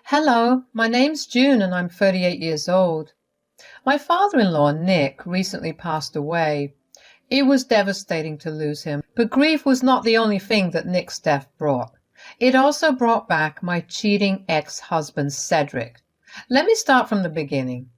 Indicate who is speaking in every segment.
Speaker 1: Hello, my name's June and I'm 38 years old. My father-in-law, Nick, recently passed away. It was devastating to lose him, but grief was not the only thing that Nick's death brought. It also brought back my cheating ex-husband, Cedric. Let me start from the beginning.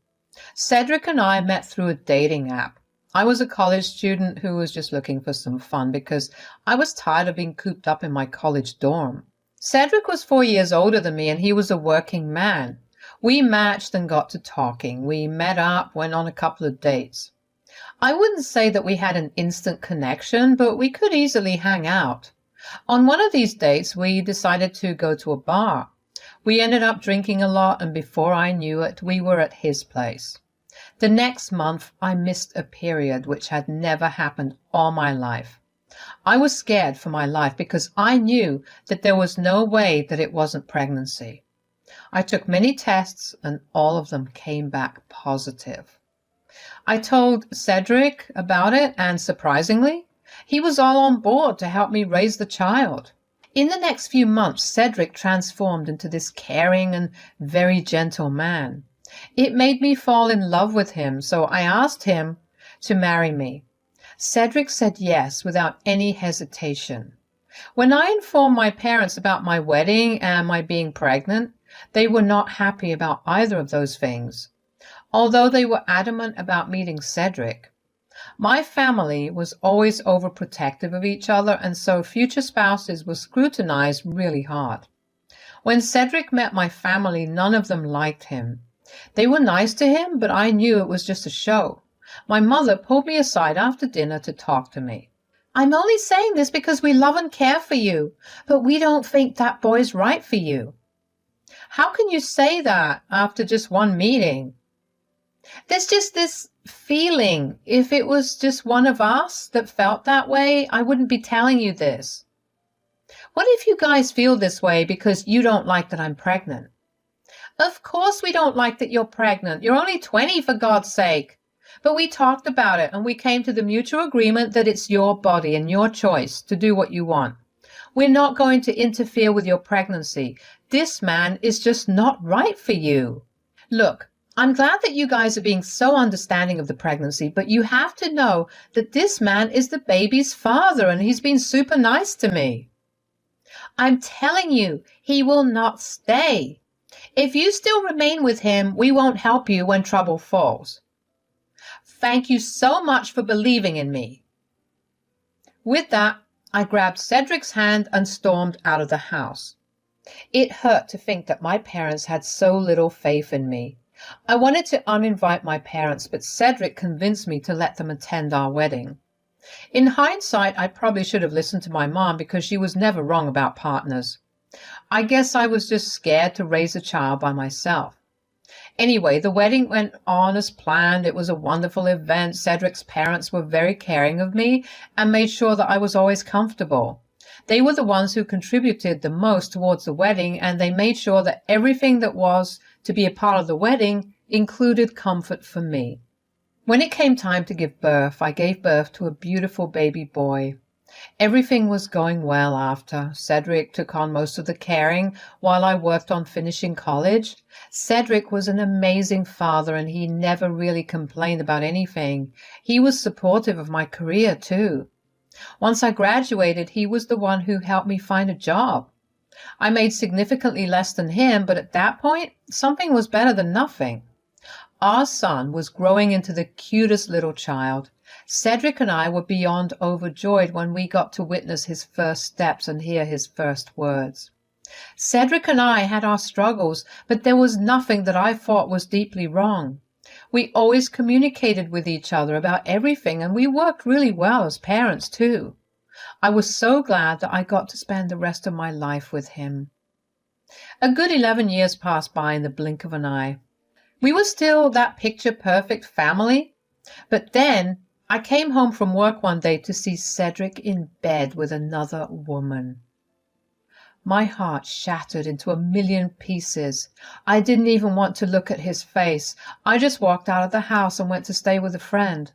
Speaker 1: Cedric and I met through a dating app. I was a college student who was just looking for some fun because I was tired of being cooped up in my college dorm. Cedric was 4 years older than me and he was a working man. We matched and got to talking. We met up, went on a couple of dates. I wouldn't say that we had an instant connection, but we could easily hang out. On one of these dates, we decided to go to a bar. We ended up drinking a lot, and before I knew it, we were at his place. The next month, I missed a period which had never happened all my life. I was scared for my life because I knew that there was no way that it wasn't pregnancy. I took many tests and all of them came back positive. I told Cedric about it and surprisingly, he was all on board to help me raise the child. In the next few months, Cedric transformed into this caring and very gentle man. It made me fall in love with him, so I asked him to marry me. Cedric said yes without any hesitation. When I informed my parents about my wedding and my being pregnant, they were not happy about either of those things, although they were adamant about meeting Cedric. My family was always overprotective of each other, and so future spouses were scrutinized really hard. When Cedric met my family, none of them liked him. They were nice to him, but I knew it was just a show. My mother pulled me aside after dinner to talk to me. "I'm only saying this because we love and care for you, but we don't think that boy's right for you." "How can you say that after just one meeting?" "There's just this feeling. If it was just one of us that felt that way, I wouldn't be telling you this." "What if you guys feel this way because you don't like that I'm pregnant?" "Of course we don't like that you're pregnant. You're only 20, for God's sake. But we talked about it and we came to the mutual agreement that it's your body and your choice to do what you want. We're not going to interfere with your pregnancy. This man is just not right for you. Look, I'm glad that you guys are being so understanding of the pregnancy, but you have to know that this man is the baby's father and he's been super nice to me." "I'm telling you, he will not stay. If you still remain with him, we won't help you when trouble falls." "Thank you so much for believing in me." With that, I grabbed Cedric's hand and stormed out of the house. It hurt to think that my parents had so little faith in me. I wanted to uninvite my parents, but Cedric convinced me to let them attend our wedding. In hindsight, I probably should have listened to my mom because she was never wrong about partners. I guess I was just scared to raise a child by myself. Anyway, the wedding went on as planned. It was a wonderful event. Cedric's parents were very caring of me and made sure that I was always comfortable. They were the ones who contributed the most towards the wedding, and they made sure that everything that was to be a part of the wedding included comfort for me. When it came time to give birth, I gave birth to a beautiful baby boy. Everything was going well after. Cedric took on most of the caring while I worked on finishing college. Cedric was an amazing father and he never really complained about anything. He was supportive of my career too. Once I graduated, he was the one who helped me find a job. I made significantly less than him, but at that point, something was better than nothing. Our son was growing into the cutest little child. Cedric and I were beyond overjoyed when we got to witness his first steps and hear his first words. Cedric and I had our struggles, but there was nothing that I thought was deeply wrong. We always communicated with each other about everything, and we worked really well as parents too. I was so glad that I got to spend the rest of my life with him. A good 11 years passed by in the blink of an eye. We were still that picture-perfect family, but then I came home from work one day to see Cedric in bed with another woman. My heart shattered into a million pieces. I didn't even want to look at his face. I just walked out of the house and went to stay with a friend.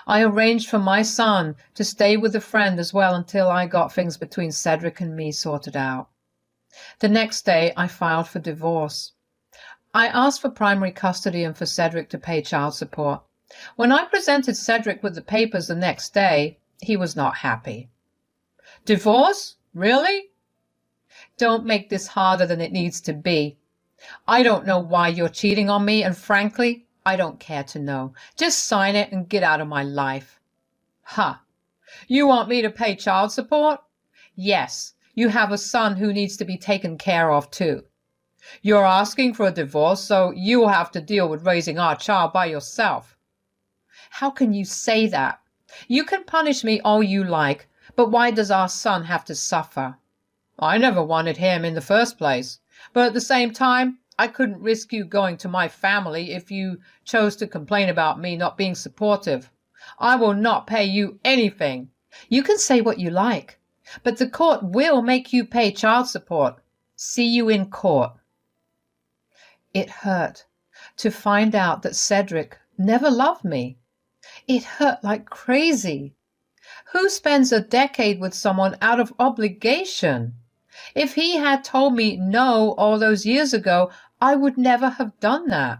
Speaker 1: I arranged for my son to stay with a friend as well until I got things between Cedric and me sorted out. The next day, I filed for divorce. I asked for primary custody and for Cedric to pay child support. When I presented Cedric with the papers the next day, he was not happy. Divorce? Really? Don't make this harder than it needs to be. I don't know why you're cheating on me, and frankly, I don't care to know. Just sign it and get out of my life. Ha! You want me to pay child support? Yes, you have a son who needs to be taken care of too. You're asking for a divorce, so you'll have to deal with raising our child by yourself. How can you say that? You can punish me all you like, but why does our son have to suffer? I never wanted him in the first place, but at the same time, I couldn't risk you going to my family if you chose to complain about me not being supportive. I will not pay you anything. You can say what you like, but the court will make you pay child support. See you in court. It hurt to find out that Cedric never loved me. It hurt like crazy. Who spends a decade with someone out of obligation? If he had told me no all those years ago, I would never have done that.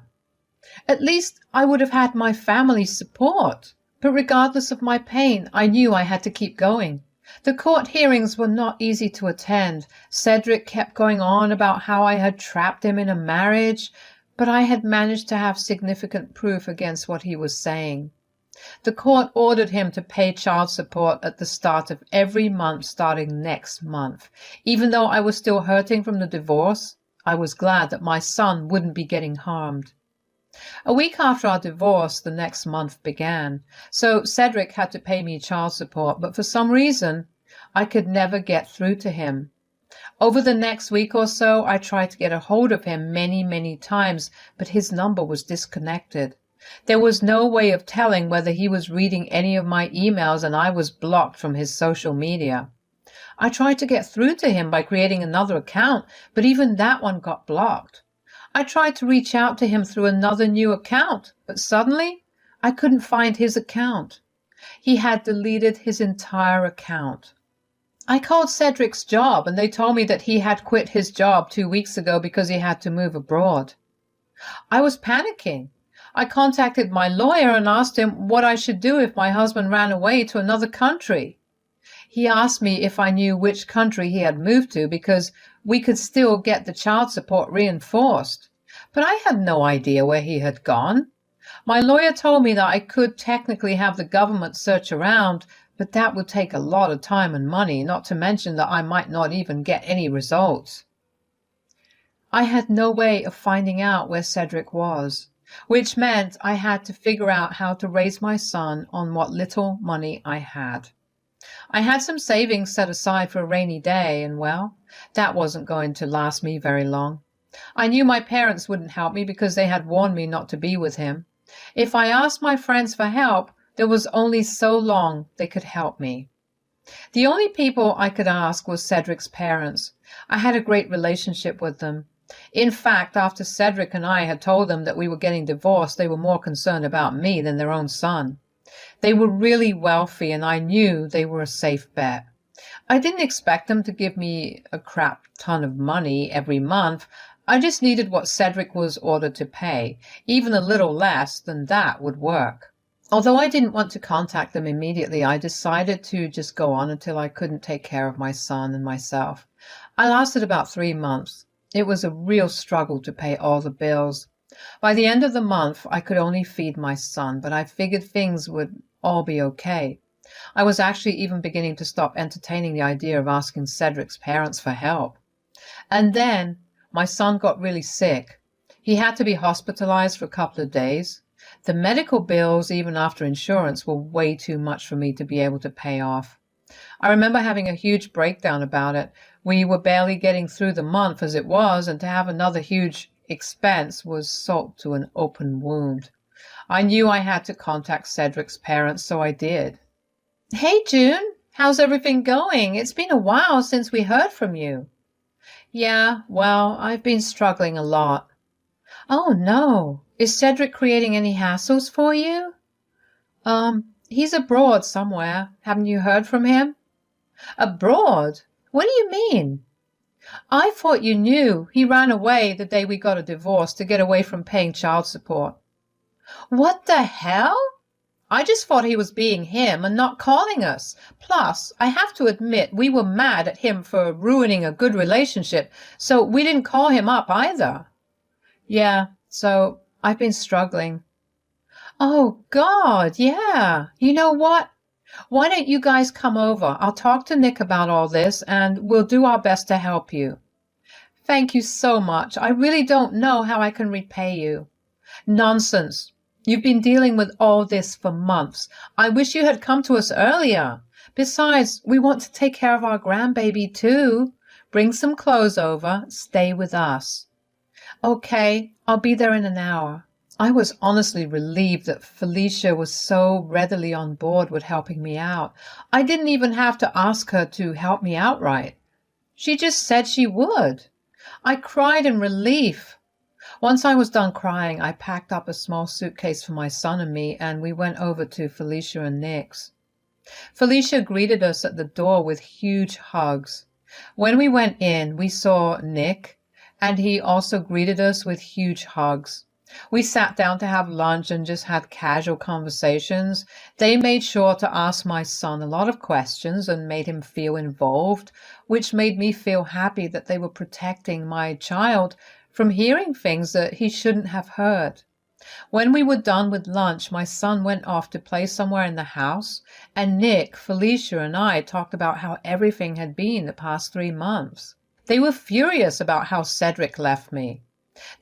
Speaker 1: At least I would have had my family's support. But regardless of my pain, I knew I had to keep going. The court hearings were not easy to attend. Cedric kept going on about how I had trapped him in a marriage, but I had managed to have significant proof against what he was saying. The court ordered him to pay child support at the start of every month starting next month. Even though I was still hurting from the divorce, I was glad that my son wouldn't be getting harmed. A week after our divorce, the next month began, so Cedric had to pay me child support, but for some reason, I could never get through to him. Over the next week or so, I tried to get a hold of him many times, but his number was disconnected. There was no way of telling whether he was reading any of my emails, and I was blocked from his social media. I tried to get through to him by creating another account, but even that one got blocked. I tried to reach out to him through another new account, but suddenly I couldn't find his account. He had deleted his entire account. I called Cedric's job, and they told me that he had quit his job 2 weeks ago because he had to move abroad. I was panicking. I contacted my lawyer and asked him what I should do if my husband ran away to another country. He asked me if I knew which country he had moved to because we could still get the child support reinforced. But I had no idea where he had gone. My lawyer told me that I could technically have the government search around, but that would take a lot of time and money, not to mention that I might not even get any results. I had no way of finding out where Cedric was, which meant I had to figure out how to raise my son on what little money I had. I had some savings set aside for a rainy day, and well, that wasn't going to last me very long. I knew my parents wouldn't help me because they had warned me not to be with him. If I asked my friends for help, there was only so long they could help me. The only people I could ask was Cedric's parents. I had a great relationship with them. In fact, after Cedric and I had told them that we were getting divorced, they were more concerned about me than their own son. They were really wealthy, and I knew they were a safe bet. I didn't expect them to give me a crap ton of money every month. I just needed what Cedric was ordered to pay. Even a little less than that would work. Although I didn't want to contact them immediately, I decided to just go on until I couldn't take care of my son and myself. I lasted about 3 months. It was a real struggle to pay all the bills. By the end of the month, I could only feed my son, but I figured things would all be okay. I was actually even beginning to stop entertaining the idea of asking Cedric's parents for help. And then my son got really sick. He had to be hospitalized for a couple of days. The medical bills, even after insurance, were way too much for me to be able to pay off. I remember having a huge breakdown about it. We were barely getting through the month as it was, and to have another huge expense was salt to an open wound. I knew I had to contact Cedric's parents, so I did. "Hey, June, how's everything going? It's been a while since we heard from you." "Yeah, well, I've been struggling a lot." "Oh, no. Is Cedric creating any hassles for you?" He's abroad somewhere. Haven't you heard from him?" "Abroad? What do you mean?" I thought you knew. He ran away the day we got a divorce to get away from paying child support. What the hell? I just thought he was being him and not calling us. Plus, I have to admit, we were mad at him for ruining a good relationship, so we didn't call him up either. Yeah, so I've been struggling. Oh, God, yeah. You know what? Why don't you guys come over? I'll talk to Nick about all this, and we'll do our best to help you. Thank you so much. I really don't know how I can repay you. Nonsense. You've been dealing with all this for months. I wish you had come to us earlier. Besides, we want to take care of our grandbaby too. Bring some clothes over. Stay with us. Okay, I'll be there in an hour. I was honestly relieved that Felicia was so readily on board with helping me out. I didn't even have to ask her to help me outright. She just said she would. I cried in relief. Once I was done crying, I packed up a small suitcase for my son and me, and we went over to Felicia and Nick's. Felicia greeted us at the door with huge hugs. When we went in, we saw Nick, and he also greeted us with huge hugs. We sat down to have lunch and just had casual conversations. They made sure to ask my son a lot of questions and made him feel involved, which made me feel happy that they were protecting my child from hearing things that he shouldn't have heard. When we were done with lunch, my son went off to play somewhere in the house, and Nick, Felicia, and I talked about how everything had been the past 3 months. They were furious about how Cedric left me.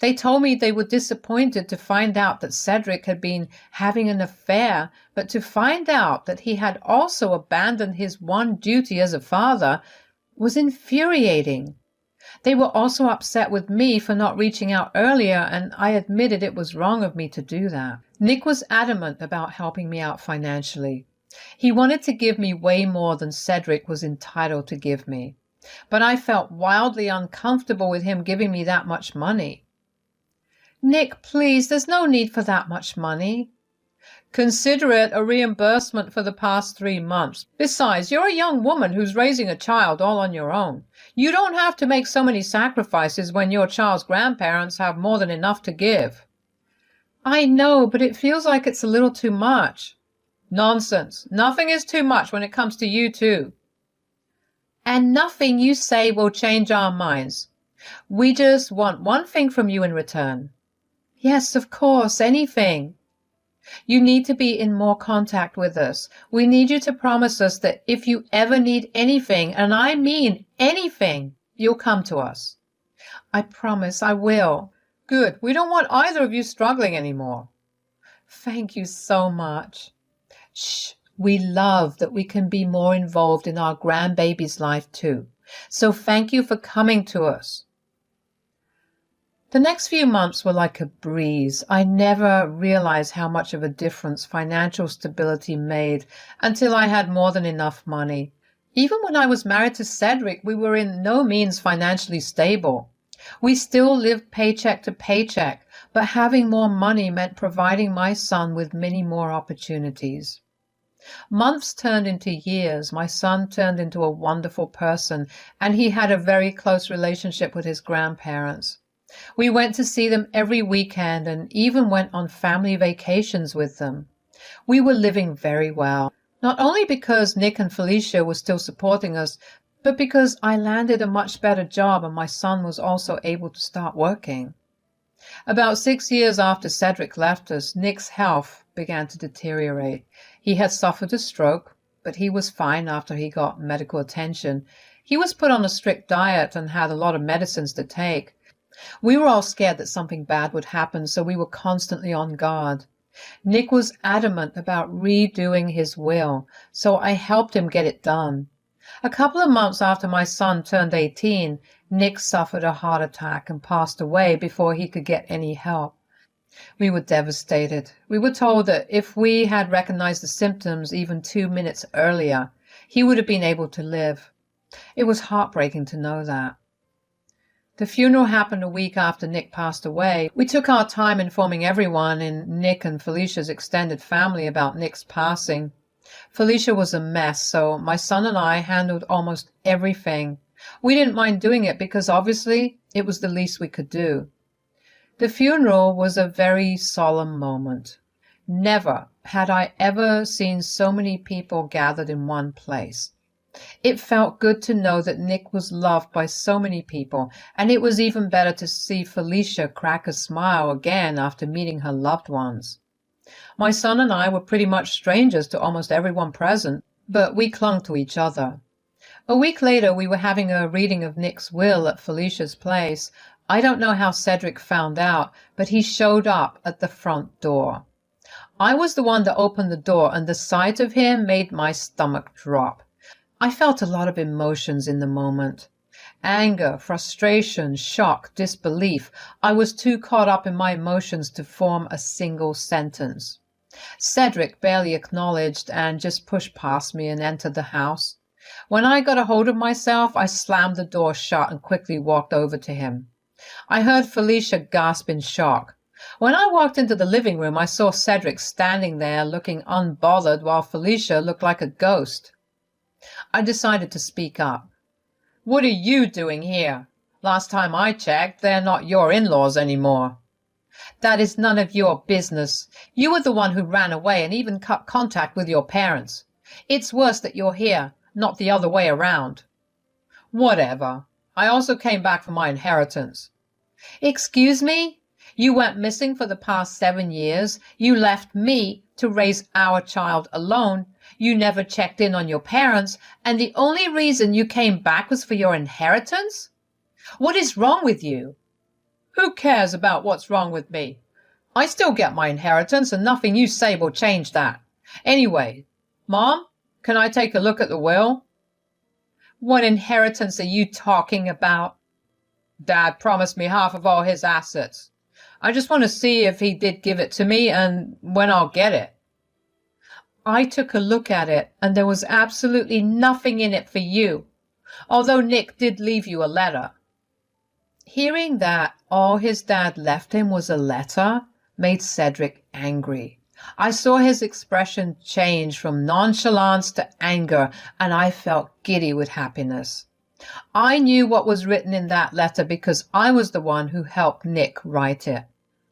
Speaker 1: They told me they were disappointed to find out that Cedric had been having an affair, but to find out that he had also abandoned his one duty as a father was infuriating. They were also upset with me for not reaching out earlier, and I admitted it was wrong of me to do that. Nick was adamant about helping me out financially. He wanted to give me way more than Cedric was entitled to give me, but I felt wildly uncomfortable with him giving me that much money. Nick, please, there's no need for that much money. Consider it a reimbursement for the past 3 months. Besides, you're a young woman who's raising a child all on your own. You don't have to make so many sacrifices when your child's grandparents have more than enough to give. I know, but it feels like it's a little too much. Nonsense. Nothing is too much when it comes to you too. And nothing you say will change our minds. We just want one thing from you in return. Yes, of course, anything. You need to be in more contact with us. We need you to promise us that if you ever need anything, and I mean anything, you'll come to us. I promise I will. Good. We don't want either of you struggling anymore. Thank you so much. Shh. We love that we can be more involved in our grandbaby's life too. So thank you for coming to us. The next few months were like a breeze. I never realized how much of a difference financial stability made until I had more than enough money. Even when I was married to Cedric, we were in no means financially stable. We still lived paycheck to paycheck, but having more money meant providing my son with many more opportunities. Months turned into years. My son turned into a wonderful person, and he had a very close relationship with his grandparents. We went to see them every weekend and even went on family vacations with them. We were living very well, not only because Nick and Felicia were still supporting us, but because I landed a much better job and my son was also able to start working. About 6 years after Cedric left us, Nick's health began to deteriorate. He had suffered a stroke, but he was fine after he got medical attention. He was put on a strict diet and had a lot of medicines to take. We were all scared that something bad would happen, so we were constantly on guard. Nick was adamant about redoing his will, so I helped him get it done. A couple of months after my son turned 18, Nick suffered a heart attack and passed away before he could get any help. We were devastated. We were told that if we had recognized the symptoms even 2 minutes earlier, he would have been able to live. It was heartbreaking to know that. The funeral happened a week after Nick passed away. We took our time informing everyone in Nick and Felicia's extended family about Nick's passing. Felicia was a mess, so my son and I handled almost everything. We didn't mind doing it because obviously it was the least we could do. The funeral was a very solemn moment. Never had I ever seen so many people gathered in one place. It felt good to know that Nick was loved by so many people, and it was even better to see Felicia crack a smile again after meeting her loved ones. My son and I were pretty much strangers to almost everyone present, but we clung to each other. A week later, we were having a reading of Nick's will at Felicia's place. I don't know how Cedric found out, but he showed up at the front door. I was the one that opened the door, and the sight of him made my stomach drop. I felt a lot of emotions in the moment. Anger, frustration, shock, disbelief. I was too caught up in my emotions to form a single sentence. Cedric barely acknowledged and just pushed past me and entered the house. When I got a hold of myself, I slammed the door shut and quickly walked over to him. I heard Felicia gasp in shock. When I walked into the living room, I saw Cedric standing there looking unbothered while Felicia looked like a ghost. I decided to speak up. "What are you doing here? Last time I checked, they're not your in-laws anymore." "That is none of your business. You were the one who ran away and even cut contact with your parents. It's worse that you're here, not the other way around." "Whatever. I also came back for my inheritance." "Excuse me? You went missing for the past 7 years. You left me to raise our child alone. You never checked in on your parents, and the only reason you came back was for your inheritance? What is wrong with you?" "Who cares about what's wrong with me? I still get my inheritance, and nothing you say will change that. Anyway, Mom, can I take a look at the will?" "What inheritance are you talking about?" "Dad promised me half of all his assets. I just want to see if he did give it to me and when I'll get it." I took a look at it, and there was absolutely nothing in it for you, although Nick did leave you a letter. Hearing that all his dad left him was a letter made Cedric angry. I saw his expression change from nonchalance to anger, and I felt giddy with happiness. I knew what was written in that letter because I was the one who helped Nick write it.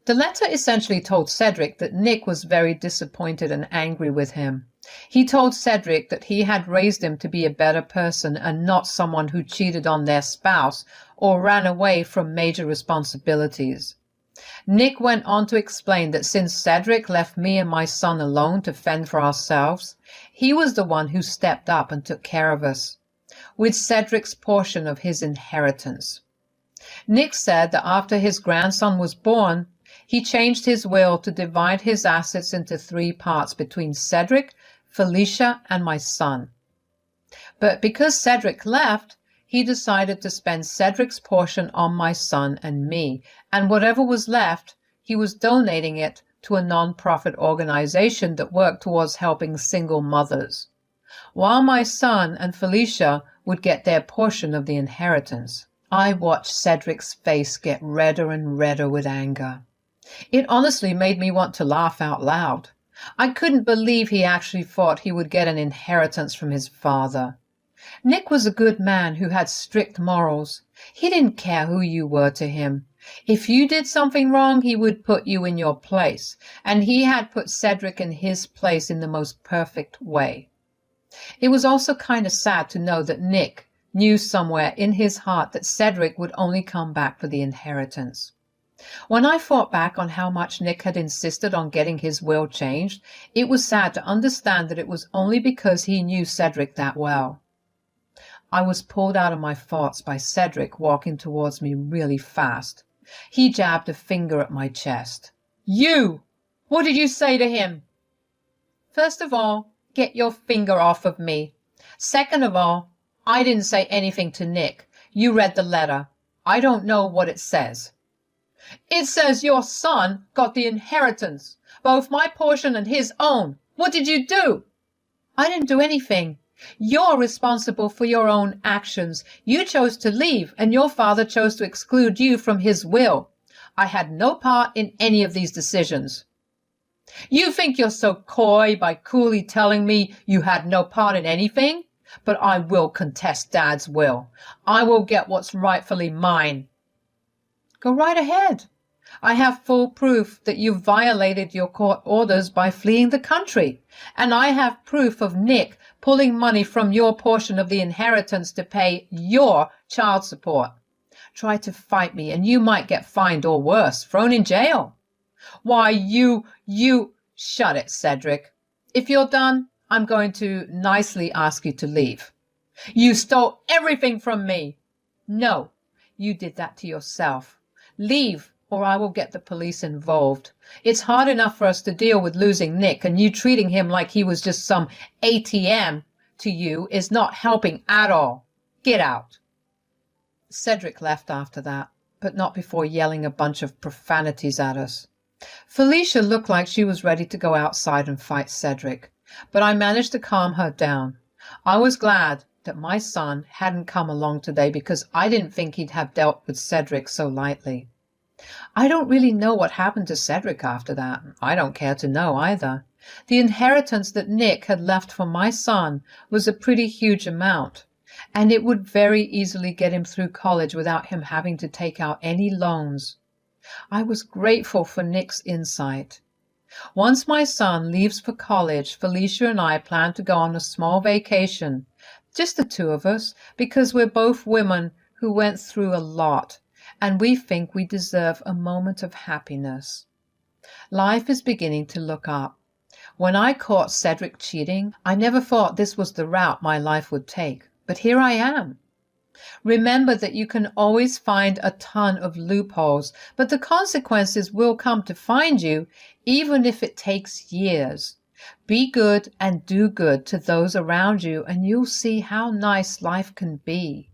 Speaker 1: The letter essentially told Cedric that Nick was very disappointed and angry with him. He told Cedric that he had raised him to be a better person and not someone who cheated on their spouse or ran away from major responsibilities. Nick went on to explain that since Cedric left me and my son alone to fend for ourselves, he was the one who stepped up and took care of us, with Cedric's portion of his inheritance. Nick said that after his grandson was born, he changed his will to divide his assets into 3 parts between Cedric, Felicia, and my son. But because Cedric left, he decided to spend Cedric's portion on my son and me, and whatever was left, he was donating it to a non-profit organization that worked towards helping single mothers, while my son and Felicia would get their portion of the inheritance. I watched Cedric's face get redder and redder with anger. It honestly made me want to laugh out loud. I couldn't believe he actually thought he would get an inheritance from his father. Nick was a good man who had strict morals. He didn't care who you were to him. If you did something wrong, he would put you in your place, and he had put Cedric in his place in the most perfect way. It was also kind of sad to know that Nick knew somewhere in his heart that Cedric would only come back for the inheritance. When I thought back on how much Nick had insisted on getting his will changed, it was sad to understand that it was only because he knew Cedric that well. I was pulled out of my thoughts by Cedric walking towards me really fast. He jabbed a finger at my chest. "You! What did you say to him?" "First of all, get your finger off of me. Second of all, I didn't say anything to Nick. You read the letter. I don't know what it says." "It says your son got the inheritance, both my portion and his own. What did you do?" "I didn't do anything. You're responsible for your own actions. You chose to leave, and your father chose to exclude you from his will. I had no part in any of these decisions." "You think you're so coy by coolly telling me you had no part in anything? But I will contest Dad's will. I will get what's rightfully mine. Go right ahead. I have full proof that you violated your court orders by fleeing the country, and I have proof of Nick pulling money from your portion of the inheritance to pay your child support. Try to fight me, and you might get fined or worse, thrown in jail. Why, Shut it, Cedric. If you're done, I'm going to nicely ask you to leave. You stole everything from me. No, you did that to yourself. Leave, or I will get the police involved. It's hard enough for us to deal with losing Nick, and you treating him like he was just some ATM to you is not helping at all. Get out. Cedric left after that, but not before yelling a bunch of profanities at us. Felicia looked like she was ready to go outside and fight Cedric, but I managed to calm her down. I was glad that my son hadn't come along today because I didn't think he'd have dealt with Cedric so lightly. I don't really know what happened to Cedric after that. I don't care to know either. The inheritance that Nick had left for my son was a pretty huge amount, and it would very easily get him through college without him having to take out any loans. I was grateful for Nick's insight. Once my son leaves for college, Felicia and I plan to go on a small vacation, just the two of us, because we're both women who went through a lot, and we think we deserve a moment of happiness. Life is beginning to look up. When I caught Cedric cheating, I never thought this was the route my life would take, but here I am. Remember that you can always find a ton of loopholes, but the consequences will come to find you, even if it takes years. Be good and do good to those around you, and you'll see how nice life can be.